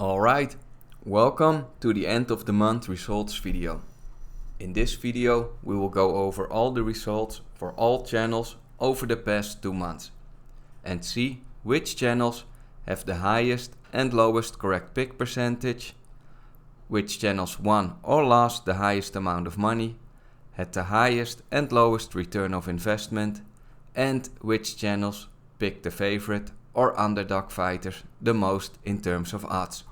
Alright, welcome to the end of the month results video. In this video we will go over all the results for all channels over the past 2 months and see which channels have the highest and lowest correct pick percentage, which channels won or lost the highest amount of money, had the highest and lowest return of investment, and which channels picked the favorite or underdog fighters the most in terms of odds.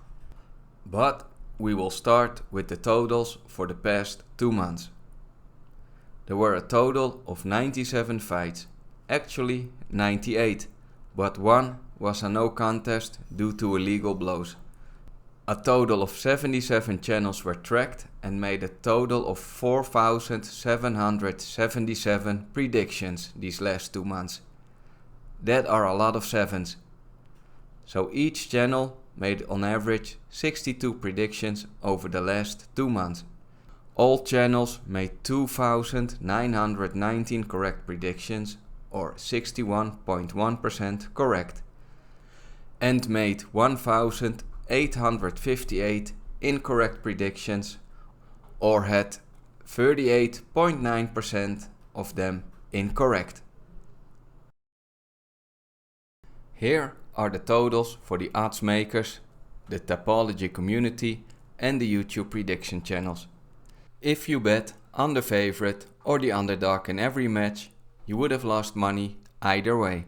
But we will start with the totals for the past 2 months. There were a total of 97 fights, actually 98, but one was a no contest due to illegal blows. A total of 77 channels were tracked and made a total of 4,777 predictions these last 2 months. That are a lot of sevens. So each channel made on average 62 predictions over the last 2 months. All channels made 2,919 correct predictions, or 61.1% correct, and made 1,858 incorrect predictions, or had 38.9% of them incorrect. Here are the totals for the odds makers, the Tapology community and the YouTube Prediction Channels. If you bet on the favorite or the underdog in every match, you would have lost money either way.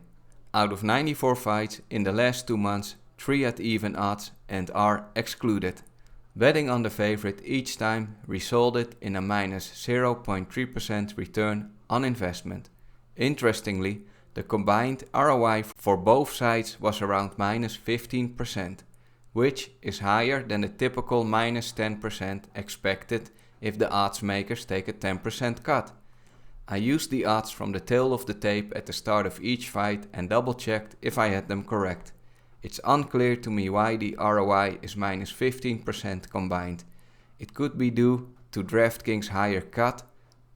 Out of 94 fights in the last 2 months, 3 at even odds and are excluded. Betting on the favorite each time resulted in a minus 0.3% return on investment. Interestingly, the combined ROI for both sides was around minus 15%, which is higher than the typical minus 10% expected if the odds makers take a 10% cut. I used the odds from the tail of the tape at the start of each fight and double checked if I had them correct. It's unclear to me why the ROI is minus 15% combined. It could be due to DraftKings' higher cut,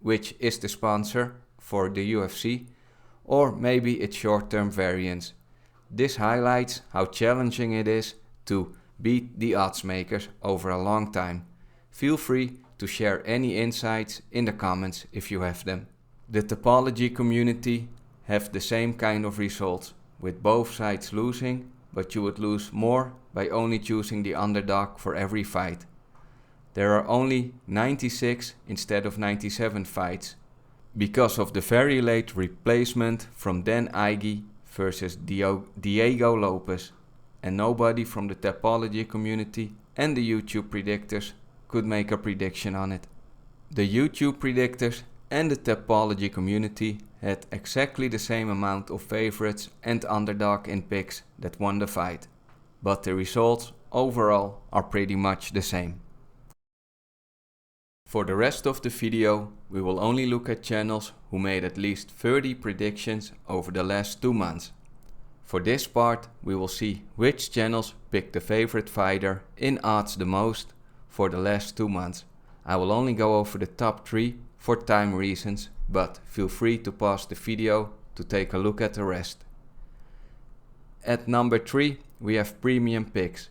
which is the sponsor for the UFC, or maybe it's short-term variance. This highlights how challenging it is to beat the odds makers over a long time. Feel free to share any insights in the comments if you have them. The Tapology community have the same kind of results, with both sides losing, but you would lose more by only choosing the underdog for every fight. There are only 96 instead of 97 fights, because of the very late replacement from Dan Ige versus Diego Lopez, and nobody from the Tapology community and the YouTube Predictors could make a prediction on it. The YouTube Predictors and the Tapology community had exactly the same amount of favorites and underdog in picks that won the fight, but the results overall are pretty much the same. For the rest of the video, we will only look at channels who made at least 30 predictions over the last 2 months. For this part, we will see which channels picked the favorite fighter in odds the most for the last 2 months. I will only go over the top 3 for time reasons, but feel free to pause the video to take a look at the rest. At number 3, we have Premium Picks.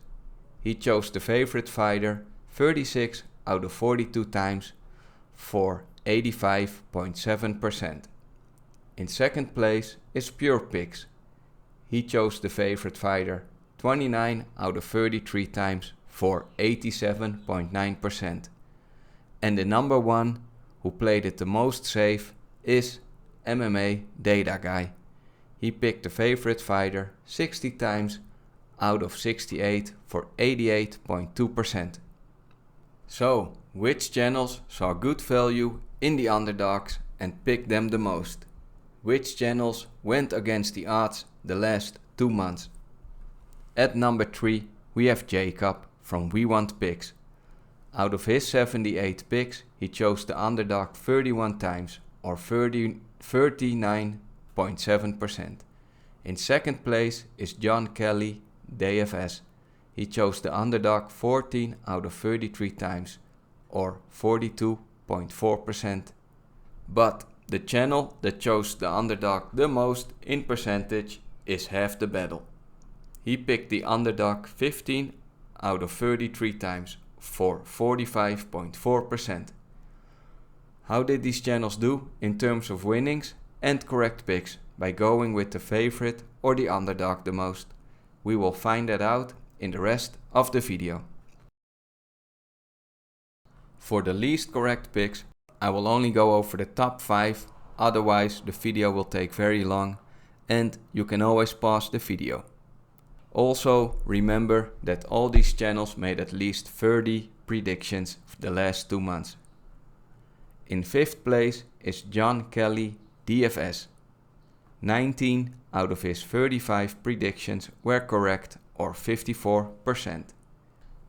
He chose the favorite fighter 36 out of 42 times for 85.7%. In second place is Pure Picks. He chose the favorite fighter 29 out of 33 times for 87.9%. And the number 1 who played it the most safe is MMA Data Guy. He picked the favorite fighter 60 times out of 68 for 88.2%. So, which channels saw good value in the underdogs and picked them the most? Which channels went against the odds the last 2 months? At number 3, we have Jacob from We Want Picks. Out of his 78 picks, he chose the underdog 31 times, or 39.7%. In second place is John Kelly, DFS. He chose the underdog 14 out of 33 times, or 42.4%. But the channel that chose the underdog the most in percentage is Half the Battle. He picked the underdog 15 out of 33 times for 45.4%. How did these channels do in terms of winnings and correct picks by going with the favorite or the underdog the most? We will find that out in the rest of the video. For the least correct picks, I will only go over the top 5, otherwise the video will take very long and you can always pause the video. Also remember that all these channels made at least 30 predictions for the last 2 months. In 5th place is John Kelly DFS. 19 out of his 35 predictions were correct, or 54%.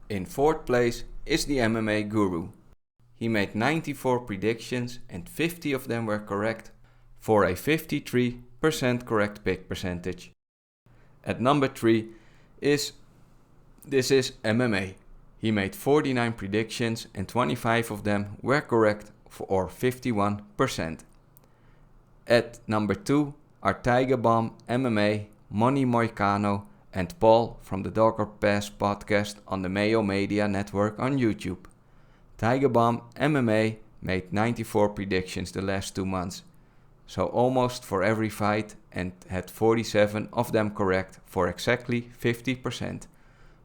In 4th place is the MMA Guru. He made 94 predictions and 50 of them were correct, for a 53% correct pick percentage. At number 3 is MMA. He made 49 predictions and 25 of them were correct, or 51%. At number 2 are Tiger Bomb MMA, Money Moicano and Paul from the Dog or Pass podcast on the Mayo Media Network on YouTube. Tiger Bomb MMA made 94 predictions the last 2 months, so almost for every fight, and had 47 of them correct, for exactly 50%.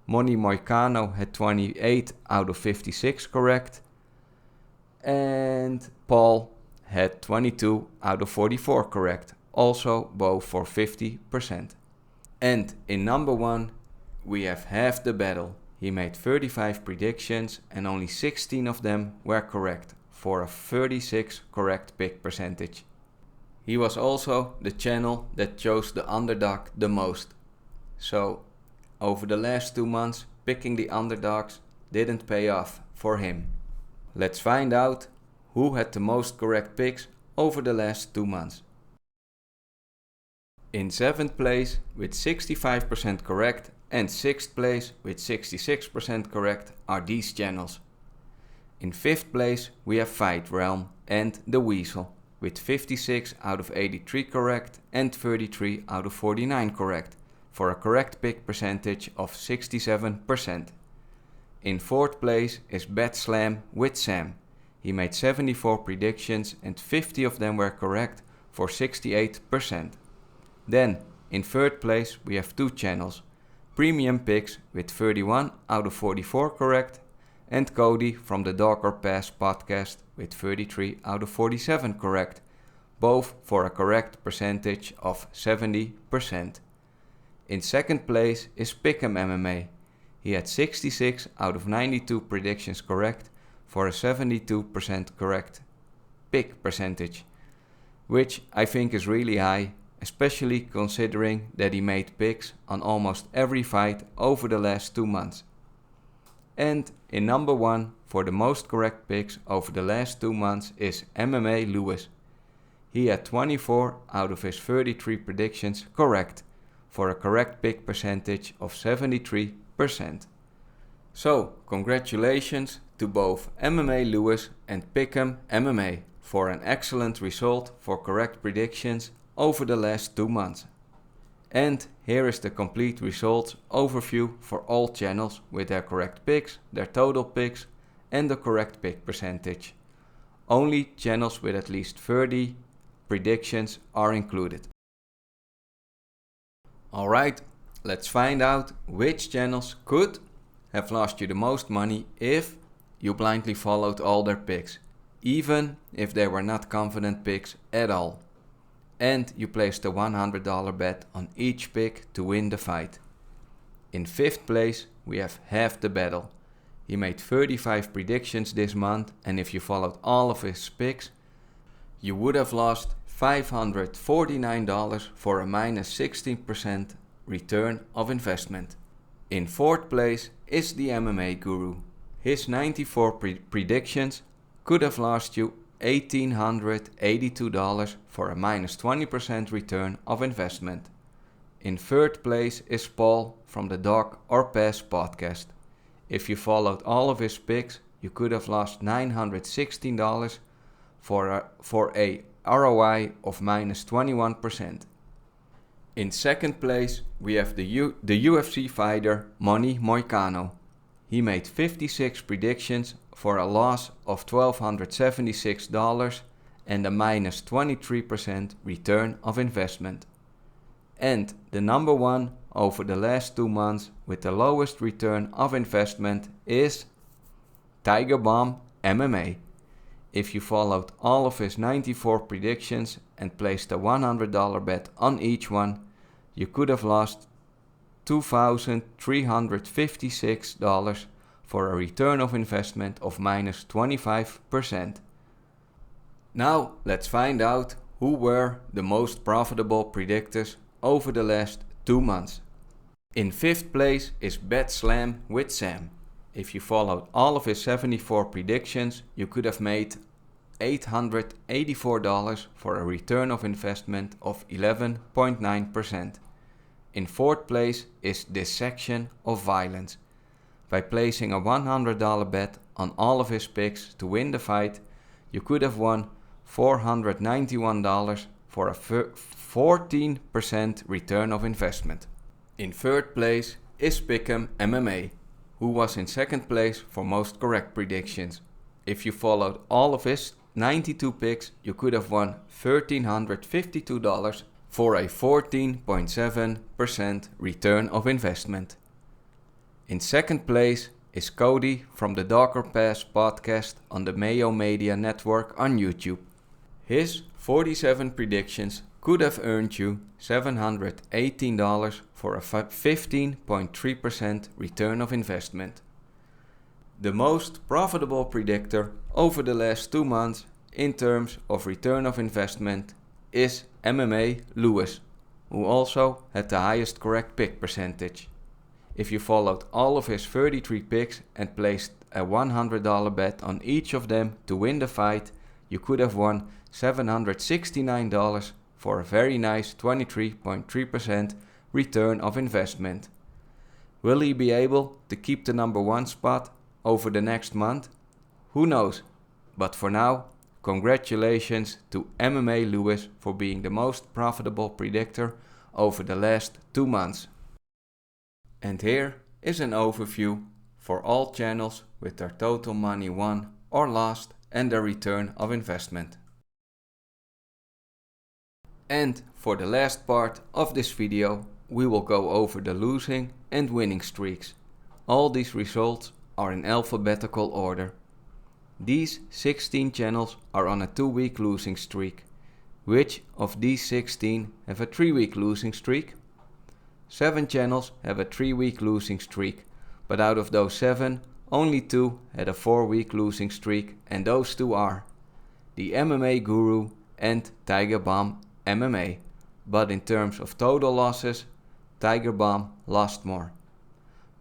Money Moicano had 28 out of 56 correct, and Paul had 22 out of 44 correct, also both for 50%. And in number 1 we have Half the Battle. He made 35 predictions and only 16 of them were correct, for a 36 correct pick percentage. He was also the channel that chose the underdog the most. So over the last 2 months picking the underdogs didn't pay off for him. Let's find out who had the most correct picks over the last 2 months. In 7th place with 65% correct and 6th place with 66% correct are these channels. In 5th place we have Fight Realm and TheWeasle with 56 out of 83 correct and 33 out of 49 correct, for a correct pick percentage of 67%. In 4th place is BetSlamWithSam. He made 74 predictions and 50 of them were correct, for 68%. Then in 3rd place we have 2 channels, Premium Picks with 31 out of 44 correct and Cody from the Dog or Pass podcast with 33 out of 47 correct, both for a correct percentage of 70%. In 2nd place is PickemMMA. He had 66 out of 92 predictions correct, for a 72% correct pick percentage, which I think is really high, especially considering that he made picks on almost every fight over the last 2 months. And in number 1 for the most correct picks over the last 2 months is MMA Lewis. He had 24 out of his 33 predictions correct, for a correct pick percentage of 73%. So congratulations to both MMA Lewis and PickemMMA for an excellent result for correct predictions over the last 2 months. And here is the complete results overview for all channels with their correct picks, their total picks and the correct pick percentage. Only channels with at least 30 predictions are included. Alright, let's find out which channels could have lost you the most money if you blindly followed all their picks, even if they were not confident picks at all, and you placed a $100 bet on each pick to win the fight. In 5th place we have Half the Battle. He made 35 predictions this month, and if you followed all of his picks, you would have lost $549 for a minus 16% return of investment. In 4th place is the MMA Guru. His 94 predictions could have lost you $1,882 for a minus 20% return of investment. In 3rd place is Paul from the Dog or Pass podcast. If you followed all of his picks, you could have lost $916 for a ROI of minus 21%. In 2nd place we have the UFC fighter Money Moicano. he made 56 predictions for a loss of $1,276 and a minus 23% return of investment. And the number one over the last 2 months with the lowest return of investment is PickemMMA. If you followed all of his 94 predictions and placed a $100 bet on each one, you could have lost $2,356 for a return of investment of minus 25%. Now let's find out who were the most profitable predictors over the last 2 months. In 5th place is BetSlamWithSam. If you followed all of his 74 predictions, you could have made $884 for a return of investment of 11.9%. In 4th place is Dissection of Violence. By placing a $100 bet on all of his picks to win the fight, you could have won $491 for a 14% return of investment. In 3rd place is PickemMMA, who was in 2nd place for most correct predictions. If you followed all of his 92 picks, you could have won $1,352 for a 14.7% return of investment. In 2nd place is Cody from the Dogger Pass podcast on the Mayo Media Network on YouTube. His 47 predictions could have earned you $718 for a 15.3% return of investment. The most profitable predictor over the last 2 months in terms of return of investment is MMA Lewis, who also had the highest correct pick percentage. If you followed all of his 33 picks and placed a $100 bet on each of them to win the fight, you could have won $769 for a very nice 23.3% return of investment. Will he be able to keep the number 1 spot over the next month? Who knows? But for now, congratulations to MMA Lewis for being the most profitable predictor over the last 2 months. And here is an overview for all channels with their total money won or lost and their return of investment. And for the last part of this video, we will go over the losing and winning streaks. All these results are in alphabetical order. These 16 channels are on a 2-week losing streak. Which of these 16 have a 3-week losing streak? 7 channels have a 3-week losing streak, but out of those 7, only 2 had a 4-week losing streak, and those 2 are the MMA Guru and PickemMMA. But in terms of total losses, PickemMMA lost more.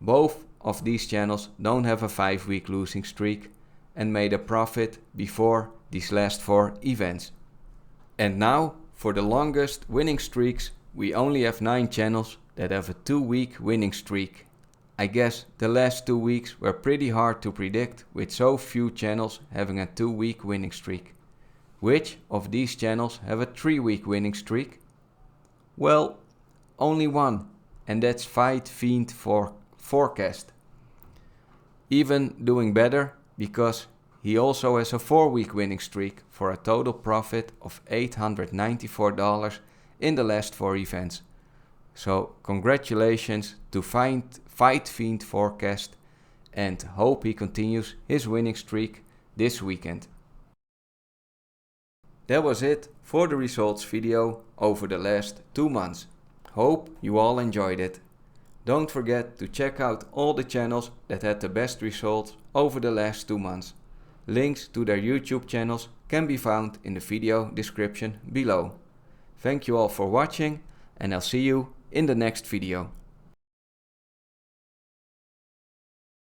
Both of these channels don't have a 5-week losing streak and made a profit before these last 4 events. And now for the longest winning streaks, we only have 9 channels that have a 2-week winning streak. I guess the last 2 weeks were pretty hard to predict with so few channels having a 2-week winning streak. Which of these channels have a 3-week winning streak? Well, only one, and that's Fiend Forecast. Even doing better because he also has a 4-week winning streak for a total profit of $894 in the last 4 events. So congratulations to Fiend Forecast, and hope he continues his winning streak this weekend. That was it for the results video over the last 2 months. Hope you all enjoyed it. Don't forget to check out all the channels that had the best results over the last 2 months. Links to their YouTube channels can be found in the video description below. Thank you all for watching, and I'll see you in the next video.